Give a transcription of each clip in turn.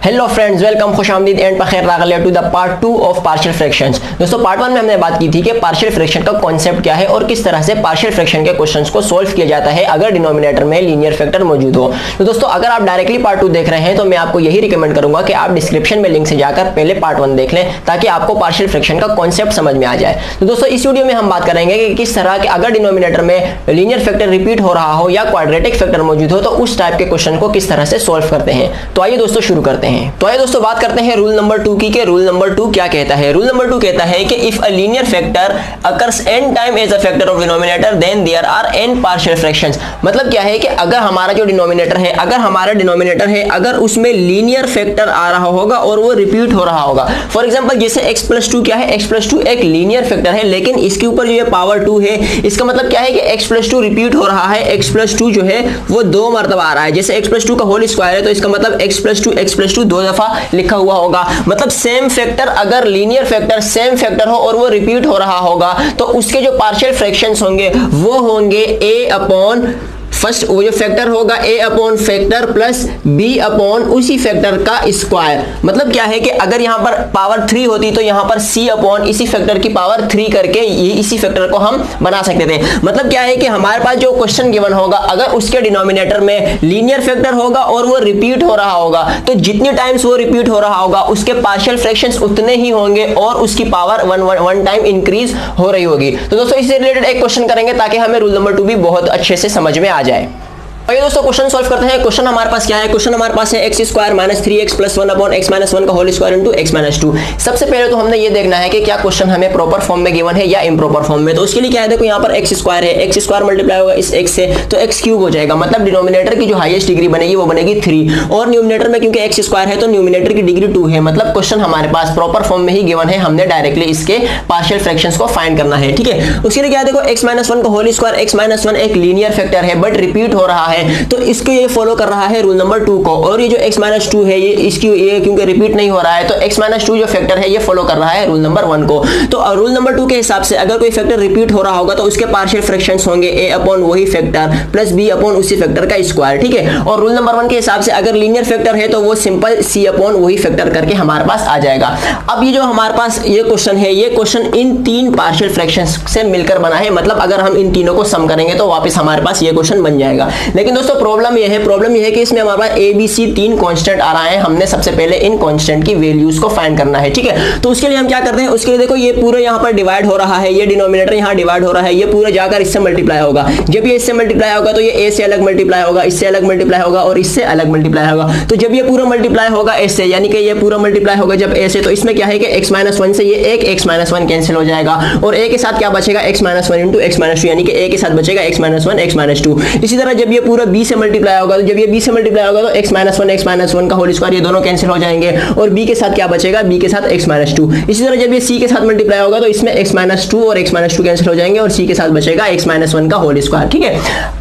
Hello friends, welcome, खुशामदीद and बखैर रागले to the part 2 of partial fractions. दोस्तों पार्ट 1 में हमने बात की थी कि पार्शियल फ्रैक्शन का कॉन्सेप्ट क्या है और किस तरह से पार्शियल फ्रैक्शन के क्वेश्चंस को सॉल्व किया जाता है अगर डिनोमिनेटर में लीनियर फैक्टर मौजूद हो। तो दोस्तों अगर आप डायरेक्टली पार्ट 2 देख रहे हैं तो मैं आपको यही रिकमेंड करूंगा कि आप डिस्क्रिप्शन में लिंक से जाकर पहले पार्ट 1 देख लें ताकि आपको पार्शियल फ्रैक्शन का कॉन्सेप्ट समझ में आ जाए। तो दोस्तों इस वीडियो में हम बात करेंगे कि किस तरह के अगर डिनोमिनेटर में लीनियर फैक्टर रिपीट हो रहा हो या क्वाड्रेटिक फैक्टर मौजूद हो तो उस टाइप के क्वेश्चन को किस तरह से सॉल्व करते हैं। तो आइए दोस्तों शुरू करते हैं। तो आइए दोस्तों बात करते हैं रूल नंबर 2 की कि रूल नंबर 2 क्या कहता है। रूल नंबर 2 कहता है कि if a linear factor occurs n time as a factor of denominator then there are n partial fractions. मतलब क्या है कि अगर हमारा जो डिनोमिनेटर है, अगर उसमें लीनियर फैक्टर आ रहा होगा और वो रिपीट हो रहा होगा। फॉर एग्जांपल जैसे x + 2 क्या है, x + 2 एक लीनियर फैक्टर है लेकिन इसके ऊपर जो ये पावर 2 है, इसका मतलब क्या है कि x + 2 रिपीट हो रहा है। x + 2 जो है वो 2 मरतबा आ रहा है। जैसे x + 2 का होल स्क्वायर है तो इसका मतलब x + 2 2 दफा लिखा हुआ होगा। मतलब सेम फैक्टर, अगर लीनियर फैक्टर सेम फैक्टर हो और वो रिपीट हो रहा होगा तो उसके जो पार्शियल फ्रैक्शंस होंगे वो होंगे a अपॉन फर्स्ट वो जो फैक्टर होगा a upon factor plus b upon उसी फैक्टर का स्क्वायर। मतलब क्या है कि अगर यहां पर पावर 3 होती तो यहां पर c अपॉन इसी फैक्टर की पावर 3 करके ये इसी फैक्टर को हम बना सकते थे। मतलब क्या है कि हमारे पास जो क्वेश्चन गिवन होगा अगर उसके डिनोमिनेटर में लीनियर फैक्टर होगा और वो रिपीट हो रहा होगा तो जितने टाइम्स वो रिपीट हो रहा होगा उसके पार्शियल फ्रैक्शंस उतने ही होंगे और उसकी पावर वन टाइम इंक्रीज हो रही होगी। तो दोस्तों इससे रिलेटेड एक क्वेश्चन करेंगे ताकि हमें रूल नंबर 2 भी बहुत अच्छे से समझ में आ जाए। आइए दोस्तों क्वेश्चन सॉल्व करते हैं। क्वेश्चन हमारे पास क्या है? क्वेश्चन हमारे पास है x² - 3x + 1 अपॉन x - 1 का होल स्क्वायर इनटू x - 2। सबसे पहले तो हमने ये देखना है कि क्या क्वेश्चन हमें प्रॉपर फॉर्म में गिवन है या इम्प्रॉपर फॉर्म में। तो उसके लिए क्या है, देखो यहाँ पर x² है, x² मल्टीप्लाई होगा इस x से तो x³ हो जाएगा। मतलब डिनोमिनेटर की जो हाईएस्ट डिग्री बनेगी वो बनेगी 3 और न्यूमरेटर में क्योंकि x² है तो न्यूमरेटर की डिग्री 2 है। मतलब क्वेश्चन हमारे पास प्रॉपर फॉर्म में ही गिवन है, हमने डायरेक्टली इसके पार्शियल फ्रैक्शंस को फाइंड करना है। ठीक है, उसके लिए क्या है, देखो x - 1 का होल स्क्वायर, x - 1 एक लीनियर फैक्टर है बट रिपीट हो रहा है तो इसके ये फॉलो कर रहा है रूल नंबर 2 को। और ये जो x - 2 है ये क्योंकि रिपीट नहीं हो रहा है तो x - 2 जो फैक्टर है ये फॉलो कर रहा है रूल नंबर 1 को। तो रूल नंबर 2 के हिसाब से अगर कोई फैक्टर रिपीट हो रहा होगा तो उसके पार्शियल फ्रैक्शंस होंगे a अपॉन वही फैक्टर प्लस b अपॉन उसी फैक्टर का स्क्वायर। ठीक है, और रूल नंबर 1 के हिसाब से अगर लीनियर फैक्टर है तो वो सिंपल c अपॉन वही फैक्टर करके हमारे पास आ जाएगा। अब ये जो हमारे पास ये क्वेश्चन है, ये क्वेश्चन इन 3 पार्शियल फ्रैक्शंस से मिलकर बना है। मतलब अगर हम इन तीनों को सम करेंगे तो वापस हमारे पास ये क्वेश्चन बन जाएगा। लेकिन दोस्तों प्रॉब्लम ये है कि इसमें हमारे पास a b c 3 कांस्टेंट आ रहा है। हमने सबसे पहले इन कांस्टेंट की वैल्यूज को फाइंड करना है। ठीक है, तो उसके लिए हम क्या करते हैं, उसके लिए देखो ये पूरे यहाँ पर डिवाइड हो रहा है, ये डिनोमिनेटर यहाँ डिवाइड हो रहा है, ये पूरा जाकर इससे मल्टीप्लाई होगा। जब ये इससे मल्टीप्लाई होगा तो ये a से अलग मल्टीप्लाई होगा, इससे अलग मल्टीप्लाई होगा और इससे अलग मल्टीप्लाई होगा। तो जब ये पूरा मल्टीप्लाई होगा a से, यानी कि ये पूरा मल्टीप्लाई होगा जब a से, तो इसमें क्या है कि x - 1 से ये एक x - 1 कैंसिल हो जाएगा और a के साथ क्या बचेगा, x - 1 इंटू x - 2, यानी कि a के साथ बचेगा x - 1 x - 2। इसी तरह जब ये पूरा b से मल्टीप्लाई होगा तो जब ये b से मल्टीप्लाई होगा तो x - 1 का होल स्क्वायर ये दोनों कैंसिल हो जाएंगे और b के साथ क्या बचेगा, b के साथ x - 2। इसी तरह जब ये c के साथ मल्टीप्लाई होगा तो इसमें x - 2 और x - 2 कैंसिल हो जाएंगे और c के साथ बचेगा x - 1 का होल स्क्वायर। ठीक है,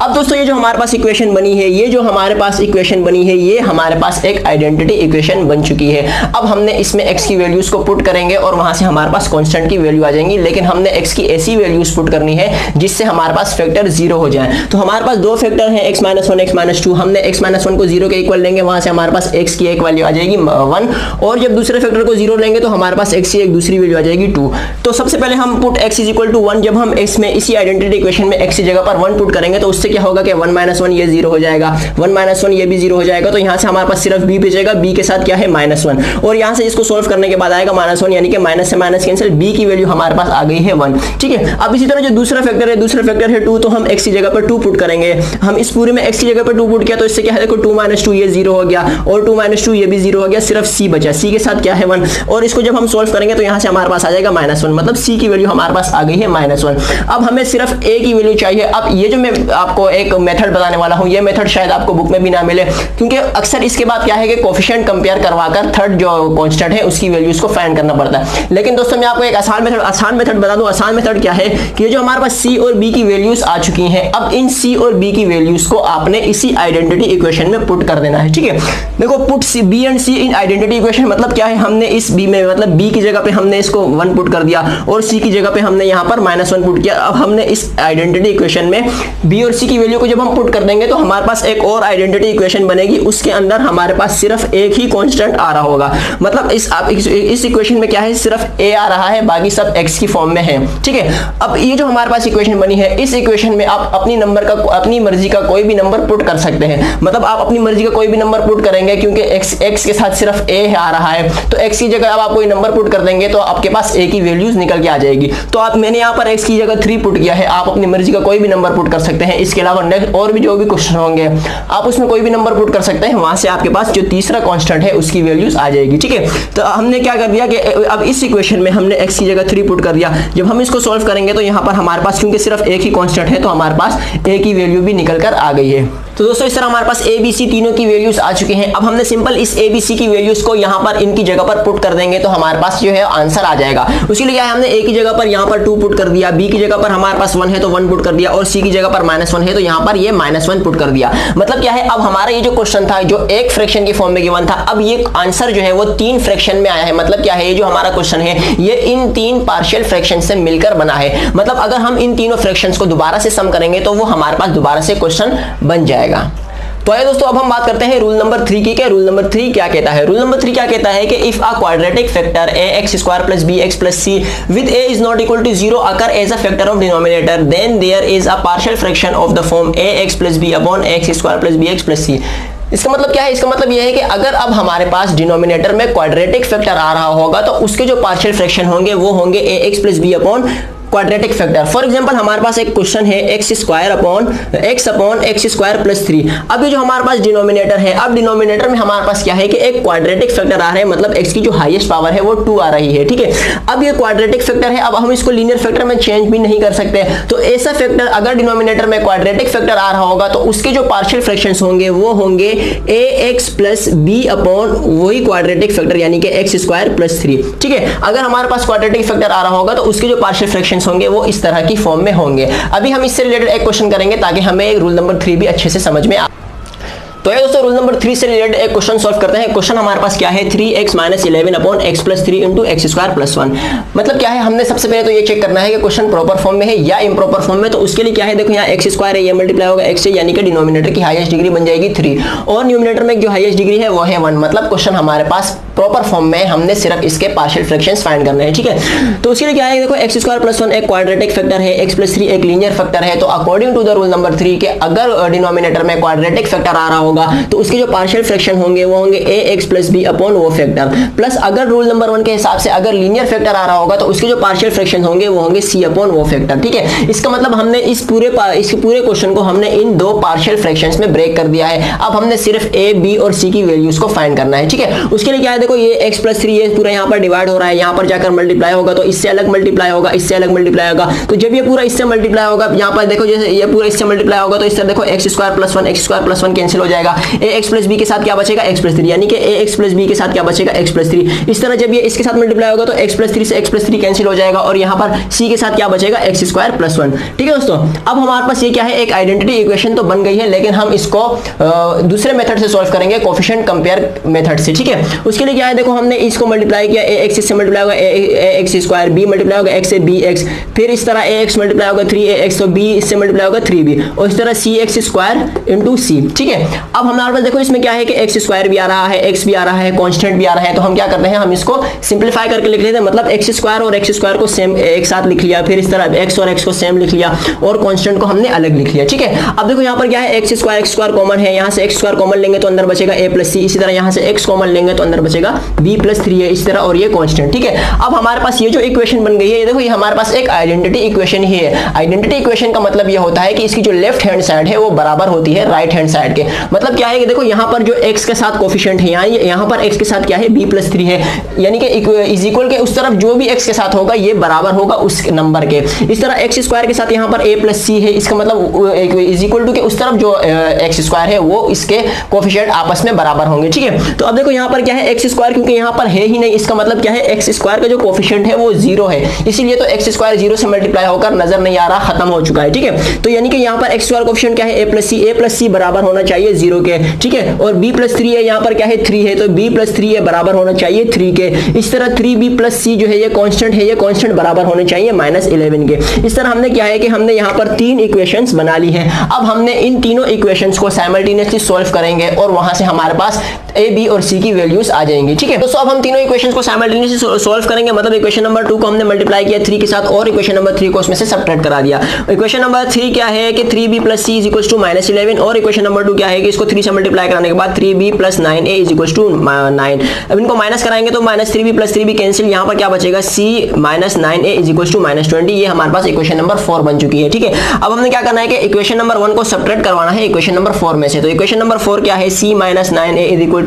अब दोस्तों ये जो हमारे पास इक्वेशन बनी है, ये हमारे पास एक आइडेंटिटी इक्वेशन बन चुकी है। अब हमने इसमें x की वैल्यूज को पुट करेंगे और वहां से हमारे पास कांस्टेंट की वैल्यू आ जाएंगी। लेकिन हमने x की ऐसी वैल्यूज पुट करनी है जिससे हमारे पास फैक्टर 0 हो जाए। तो हमारे पास दो फैक्टर हैं x - 1 x - 2। हमने x - 1 को 0 के इक्वल लेंगे, वहां से हमारे पास x की एक वैल्यू आ जाएगी 1 और जब दूसरे फैक्टर को 0 लेंगे तो हमारे पास x की एक दूसरी वैल्यू आ जाएगी 2। तो सबसे पहले हम पुट x = 1, जब हम x में इसी आइडेंटिटी इक्वेशन में x की जगह पर 1 पुट करेंगे तो उससे क्या होगा कि 1 - 1 ये 0 हो जाएगा, 1 - 1 ये भी 0 हो जाएगा। तो यहां से हमारे पास सिर्फ b बचेगा, b के साथ क्या है -1 और यहां से इसको सॉल्व करने के बाद आएगा -1, यानी कि माइनस से माइनस कैंसिल, b की वैल्यू हमारे पास आ गई है 1। ठीक है, अब इसी तरह जो दूसरा फैक्टर है 2, तो हम x की जगह पर 2 पुट करेंगे। हम इस पूरे में x की जगह पर 2 पुट किया तो इससे क्या है, देखो 2 - 2 ये 0 हो गया और 2 - 2 ये भी 0 हो गया, सिर्फ c बचा, c के साथ क्या है 1 और इसको जब हम सॉल्व करेंगे तो यहां से हमारे पास आ जाएगा -1। मतलब c की वैल्यू हमारे पास आ गई है -1। अब हमें सिर्फ a की वैल्यू चाहिए। अब ये जो मैं आपको एक मेथड बताने वाला हूं, ये मेथड शायद आपको बुक में भी ना मिले क्योंकि अक्सर इसके बाद क्या है कि कोफिशिएंट कंपेयर करवाकर थर्ड जो कांस्टेंट है उसकी वैल्यूज को फाइंड करना पड़ता है। लेकिन दोस्तों मैं आपको एक आसान मेथड बता दूं। आसान मेथड क्या है कि ये जो हमारे पास c और b की वैल्यूज आ चुकी हैं, अब इन c और b की वैल्यूज को को आपने इसी आइडेंटिटी इक्वेशन में पुट कर देना है। ठीक है, देखो put B and C in identity equation मतलब क्या है, हमने इस बी में मतलब बी की जगह पे हमने इसको 1 पुट कर दिया और सी की जगह पे हमने यहाँ पर -1 पुट किया। अब हमने इस आइडेंटिटी इक्वेशन में बी और सी की वैल्यू को जब हम पुट कर देंगे तो हमारे पास एक और आइडेंटिटी इक्वेशन बनेगी, उसके अंदर हमारे पास सिर्फ एक ही कांस्टेंट आ रहा होगा। मतलब इस इक्वेशन में क्या है, सिर्फ ए आ रहा है, बाकी सब एक्स की फॉर्म में है। ठीक है, अब ये जो हमारे पास इक्वेशन बनी है, इस इक्वेशन में आप अपनी मर्जी का कोई भी नंबर पुट कर सकते हैं। मतलब आप अपनी मर्जी का कोई भी नंबर पुट करेंगे क्योंकि एक्स के साथ सिर्फ ए आ रहा है, तो एक्स की जगह अब आप कोई नंबर पुट कर देंगे तो आपके पास ए की वैल्यूज निकल के आ जाएगी। तो मैंने यहाँ पर एक्स की जगह 3 पुट किया है, आप अपनी मर्जी का कोई भी नंबर पुट कर सकते हैं। इसके अलावा नेक्स्ट और भी जो भी क्वेश्चन होंगे आप उसमें कोई भी नंबर पुट कर सकते हैं, वहां से आपके पास जो तीसरा कांस्टेंट है उसकी वैल्यूज आ जाएगी। ठीक है, तो हमने क्या कर दिया कि अब इस इक्वेशन में हमने x की जगह 3 पुट कर दिया। जब हम इसको सॉल्व करेंगे तो यहाँ पर हमारे पास क्योंकि सिर्फ एक ही कांस्टेंट है तो हमारे पास a की वैल्यू भी निकल कर आ गई है। तो दोस्तों इस तरह हमारे पास a b c तीनों की वैल्यूज आ चुके हैं। अब हमने सिंपल इस a b c की वैल्यूज को यहाँ पर इनकी जगह पर पुट कर देंगे तो हमारे पास जो है आंसर आ जाएगा। उसके लिए क्या है, हमने a की जगह पर यहाँ पर 2 पुट कर दिया, b की जगह पर हमारे पास 1 है तो 1 पुट कर दिया और c की जगह पर -1 है तो यहाँ पर ये -1 पुट कर दिया। मतलब क्या है, अब हमारा ये जो क्वेश्चन था जो एक फ्रैक्शन की फॉर्म में गिवन था, अब ये आंसर जो है वो 3 फ्रैक्शन में आया है। मतलब क्या है, ये जो हमारा क्वेश्चन है ये इन 3 पार्शियल फ्रैक्शन से मिलकर बना है। मतलब अगर हम इन तीनों फ्रैक्शंस को दोबारा से सम करेंगे तो वो हमारे पास दोबारा से क्वेश्चन बन जाएगा। तो आइए दोस्तों अब हम बात करते हैं रूल नंबर 3 की। रूल नंबर 3 क्या कहता है? रूल नंबर 3 क्या कहता है कि if a quadratic factor ax² + bx + c with a is not equal to 0 occur as a factor of denominator, then there is a partial fraction of the form ax + b upon x² + bx + c। इसका मतलब क्या है? इसका मतलब यह है कि अगर अब हमारे पास डिनोमिनेटर में क्वाड्रेटिक फैक्टर आ रहा होगा तो उसके जो पार्शियल फ्रैक्शन होंगे वो होंगे ax + b upon quadratic factor. For example हमारे पास एक क्वेश्चन है x² अपॉन x² + 3। अब ये जो हमारे पास डिनोमिनेटर है, अब डिनोमिनेटर में हमारे पास क्या है कि एक क्वाड्रेटिक फैक्टर आ रहा है, मतलब x की जो हाईएस्ट पावर है वो 2 आ रही है। ठीक है, अब ये क्वाड्रेटिक फैक्टर है, अब हम इसको लीनियर फैक्टर में चेंज भी नहीं कर सकते। तो ऐसा फैक्टर अगर डिनोमिनेटर में क्वाड्रेटिक फैक्टर आ रहा होगा तो उसके जो पार्शियल फ्रैक्शंस होंगे वो होंगे ax + b अपॉन वही क्वाड्रेटिक फैक्टर यानी कि x² + 3। ठीक है, अगर हमारे पास क्वाड्रेटिक फैक्टर आ रहा होगा तो उसके जो पार्शियल फ्रैक्शन होंगे वो इस तरह की फॉर्म में होंगे। अभी हम इससे रिलेटेड एक क्वेश्चन करेंगे ताकि हमें रूल नंबर 3 भी अच्छे से समझ में आ। तो ये दोस्तों रूल नंबर 3 से रिलेटेड एक क्वेश्चन सॉल्व करते हैं। क्वेश्चन हमारे पास क्या है, 3x - 11 upon x + 3 into x² + 1। मतलब क्या है, हमने सबसे पहले तो ये चेक करना है कि क्वेश्चन प्रॉपर फॉर्म में है या इम्प्रॉपर फॉर्म में। तो उसके लिए क्या है, देखो यहाँ x² है, ये मल्टीप्लाई होगा x से, यानी कि डिनोमिनेटर की हाईएस्ट डिग्री बन जाएगी 3 और न्यूमरेटर में जो हाईएस्ट डिग्री है वो है 1। मतलब क्वेश्चन हमारे पास प्रॉपर फॉर्म में, हमने सिर्फ इसके पार्शियल फ्रैक्शंस फाइंड करने हैं। ठीक है, तो उसके लिए क्या है, देखो x² + 1 एक क्वाड्रेटिक फैक्टर है, x + 3 एक लीनियर फैक्टर है। तो according to the rule number 3 के अगर डिनोमिनेटर में क्वाड्रेटिक फैक्टर आ रहा होगा तो उसके जो पार्शियल फ्रैक्शन होंगे वो होंगे ax + b अपॉन वो फैक्टर, प्लस अगर रूल नंबर 1 के हिसाब से अगर लीनियर फैक्टर आ रहा होगा तो उसके जो पार्शियल फ्रैक्शन होंगे वो होंगे c अपॉन वो फैक्टर। ठीक है, इसका मतलब हमने इस पूरे क्वेश्चन को हमने इन 2 पार्शियल फ्रैक्शंस में ब्रेक कर दिया है। अब हमने सिर्फ a, b और c की वैल्यूज को फाइंड करना है। ठीक है, उसके लिए क्या है, देखो ये x + 3 ये पूरा यहाँ पर डिवाइड हो रहा है, यहाँ पर जाकर मल्टीप्लाई होगा तो इससे अलग मल्टीप्लाई होगा, इससे अलग मल्टीप्लाई होगा। तो जब ये पूरा इससे मल्टीप्लाई होगा, यहाँ पर देखो जैसे ये पूरा इससे मल्टीप्लाई होगा तो इससे देखो x² + 1 कैंसिल हो जाएगा, ax + b के साथ क्या बचेगा, x + 3, यानी कि ax + b के साथ क्या बचेगा, x + 3। इस तरह जब ये इसके साथ मल्टीप्लाई होगा तो x + 3 से x + 3 कैंसिल हो जाएगा और यहाँ पर c के साथ क्या बचेगा, x² + 1। ठीक है दोस्तों, अब हमारे पास ये क्या है, एक आइडेंटिटी इक्वेशन तो बन गई है, लेकिन हम इसको दूसरे मेथड से सॉल्व करेंगे, कोएफिशिएंट कंपेयर मेथड से। ठीक है, उसके लिए क्या है, देखो हमने इसको मल्टीप्लाई किया, ax से मल्टीप्लाई होगा ax², b मल्टीप्लाई होगा x से bx, फिर इस तरह ax मल्टीप्लाई होगा 3ax, तो b इससे मल्टीप्लाई होगा 3b और इस तरह cx² c। ठीक है, अब हमारे पास देखो इसमें क्या है कि x² भी आ रहा है, x भी आ रहा है, कांस्टेंट भी आ रहा है। तो हम क्या करते हैं, हम इसको सिंपलीफाई करके लिख लेते हैं। मतलब x² और x² को सेम एक साथ लिख लिया, फिर इस तरह x और x को सेम लिख लिया और कांस्टेंट को हमने अलग लिख लिया। ठीक है, अब देखो यहाँ पर क्या है, x² कॉमन है, यहाँ से x² कॉमन लेंगे तो अंदर बचेगा a + c, इसी तरह यहाँ से x कॉमन लेंगे तो अंदर बचेगा b + 3 है, इस तरह, और ये कांस्टेंट। ठीक है, अब हमारे पास ये जो इक्वेशन बन गई है, देखो ये हमारे पास एक आइडेंटिटी इक्वेशन ही है। आइडेंटिटी इक्वेशन का मतलब ये होता है कि इसकी जो लेफ्ट हैंड साइड है वो बराबर होती है राइट हैंड साइड के। मतलब क्या है कि देखो यहाँ पर जो x के साथ कोफिशिएंट है, यहाँ पर x के साथ क्या है b+3 है, यानी कि इज इक्वल के उस तरफ जो भी x के साथ होगा ये बराबर होगा उस नंबर के। इस तरह x स्क्वायर के साथ यहाँ पर a+c है, इसका मतलब इज इक्वल टू के उस तरफ जो x स्क्वायर है वो इसके कोफिशिएंट आपस में बराबर होंगे, ठीक है। तो अब देखो यहाँ पर क्या है x स्क्वायर, क्योंकि यहाँ पर है ही नहीं, इसका मतलब क्या है x स्क्वायर का जो कोफिशिएंट है वो 0 है, इसीलिए तो x स्क्वायर 0 से मल्टीप्लाई होकर नजर नहीं आ रहा, खत्म हो चुका है, ठीक है। तो यानी कि यहाँ पर x स्क्वायर कोफिशिएंट क्या है a+c बराबर होना चाहिए 0 के, ठीक है। और b+3 है, यहाँ पर क्या है 3 है, तो b+3 ये बराबर होना चाहिए 3 के। इस तरह 3b+c जो है ये कांस्टेंट है, ये कांस्टेंट बराबर होने चाहिए -11 के। इस तरह हमने क्या है कि हमने यहाँ पर 3 इक्वेशंस बना ली है। अब हमने इन तीनों इक्वेशंस को साइमल्टेनियसली सॉल्व करेंगे और वहां से हमारे पास a, b और c की वैल्यूज आ जाएंगी, ठीक है। दोस्तों अब हम तीनों इक्वेशंस को साइमल्टेनियसली सॉल्व करेंगे, मतलब इक्वेशन नंबर 2 को हमने मल्टीप्लाई किया 3 के साथ और इक्वेशन नंबर 3 को उसमें से सबट्रैक्ट करा दिया। इक्वेशन नंबर 3 क्या है कि 3b + c = -11 और इक्वेशन नंबर 2 क्या है कि इसको 3 से मल्टीप्लाई कराने के बाद 3b + 9a = 9। अब इनको माइनस कराएंगे तो -3b + 3b कैंसिल, यहाँ पर क्या बचेगा c - 9a = -20। ये हमारे पास इक्वेशन नंबर 4 बन चुकी है, ठीक है। अब हमने क्या करना है कि इक्वेशन नंबर 1 को सबट्रैक्ट करवाना है इक्वेशन नंबर 4 में से। तो इक्वेशन नंबर 4 क्या है c - 9a =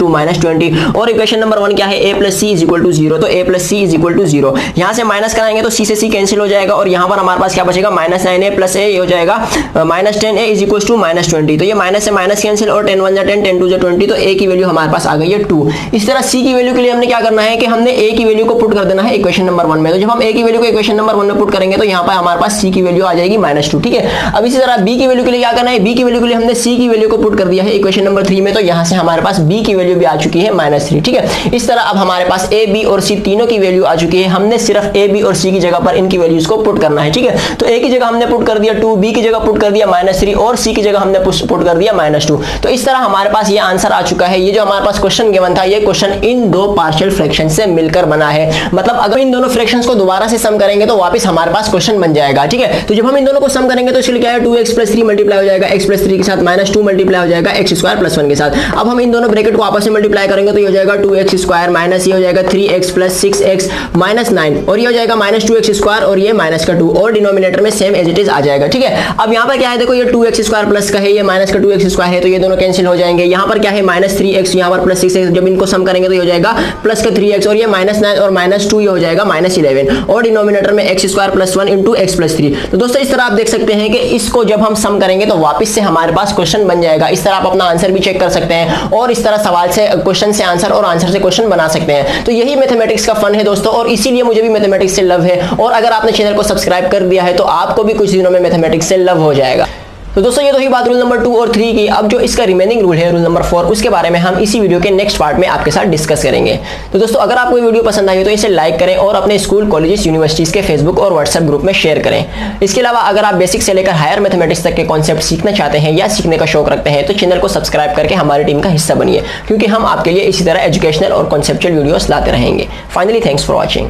-20 और इक्वेशन नंबर 1 क्या है a + c = 0, तो a + c = 0। यहाँ से माइनस कराएंगे तो c से c कैंसिल हो जाएगा और यहाँ पर हमारे पास क्या बचेगा -9a + a, ये हो जाएगा -10a = -20। तो ये माइनस से माइनस कैंसिल और 10 × 1 = 10, 10 × 2 = 20, तो a की वैल्यू हमारे पास आ गई है 2। इस तरह c की वैल्यू के लिए हमने क्या करना है कि हमने a की वैल्यू को पुट कर देना है इक्वेशन नंबर 1 में। तो जब हम a की वैल्यू को इक्वेशन नंबर 1 में पुट करेंगे तो यहाँ पर हमारे पास c की वैल्यू आ जाएगी -2, ठीक है। अब इसी तरह b की वैल्यू के लिए क्या करना है, b की वैल्यू के लिए हमने c की वैल्यू को पुट कर दिया है इक्वेशन नंबर 3 में, तो यहाँ से हमारे पास b की वैल्यू भी आ चुकी है -3, ठीक है। इस तरह अब हमारे पास a, b और c तीनों की वैल्यू आ चुकी है, हमने सिर्फ a, b और c की जगह पर इनकी वैल्यूज को पुट करना है, ठीक है। तो a की जगह हमने पुट कर दिया 2, b की जगह पुट कर दिया -3 और c की जगह हमने पुट कर दिया -2। तो इस तरह हमारे पास ये आंसर आ चुका है। ये जो हमारे पास क्वेश्चन गिवन था, ये क्वेश्चन इन दो पार्शियल फ्रैक्शन से मिलकर बना है, मतलब अगर इन दोनों फ्रैक्शंस को दोबारा से सम करेंगे तो वापस हमारे पास क्वेश्चन बन जाएगा, ठीक है। तो जब हम इन दोनों को सम करेंगे तो इसके लिए क्या है 2x + 3 मल्टीप्लाई हो जाएगा x + 3 के साथ, -2 मल्टीप्लाई हो जाएगा x² + 1 के साथ। अब हम इन दोनों ब्रैकेट को आपस में मल्टीप्लाई करेंगे तो ये हो जाएगा 2x² माइनस ये हो जाएगा 3x + 6x - 9 और ये हो जाएगा -2x² और ये -2 और डिनोमिनेटर में सेम एज इट इज आ जाएगा, ठीक है। अब यहाँ पर क्या है देखो ये 2x² प्लस का है, ये माइनस का 2x² है, तो ये दोनों कैंसिल हो जाएंगे। यहाँ पर क्या है -3x, यहाँ पर +6x, जब इनको सम करेंगे तो ये हो जाएगा प्लस का 3x और ये -9 और -2 ये हो जाएगा -11 और डिनोमिनेटर में x² + 1 × x + 3। तो दोस्तों इस तरह आप देख सकते हैं कि इसको जब हम सम करेंगे तो वापस से हमारे पास क्वेश्चन बन जाएगा। इस तरह आप अपना आंसर भी चेक कर सकते हैं और इस तरह सवाल से क्वेश्चन से आंसर और आंसर से क्वेश्चन बना सकते हैं। तो यही मैथमेटिक्स का फन है दोस्तों, और इसीलिए मुझे भी मैथमेटिक्स से लव है। और अगर आपने चैनल को सब्सक्राइब कर दिया है तो आपको भी कुछ दिनों में मैथमेटिक्स से लव हो जाएगा। तो दोस्तों ये तो ही बात रूल नंबर 2 और 3 की। अब जो इसका रिमेनिंग रूल है रूल नंबर 4, उसके बारे में हम इसी वीडियो के नेक्स्ट पार्ट में आपके साथ डिस्कस करेंगे। तो दोस्तों अगर आपको ये वीडियो पसंद आई हो तो इसे लाइक करें और अपने स्कूल, कॉलेजेस, यूनिवर्सिटीज के फेसबुक और व्हाट्सएप ग्रुप में शेयर करें। इसके अलावा अगर आप बेसिक से लेकर हायर मैथमेटिक्स तक के कॉन्सेप्ट सीखना चाहते हैं या सीखने का शौक रखते हैं तो चैनल को सब्सक्राइब करके हमारी टीम का हिस्सा बनिए, क्योंकि हम आपके लिए इसी तरह एजुकेशनल और कॉन्सेप्चुअल वीडियोस लाते रहेंगे। Finally thanks for watching.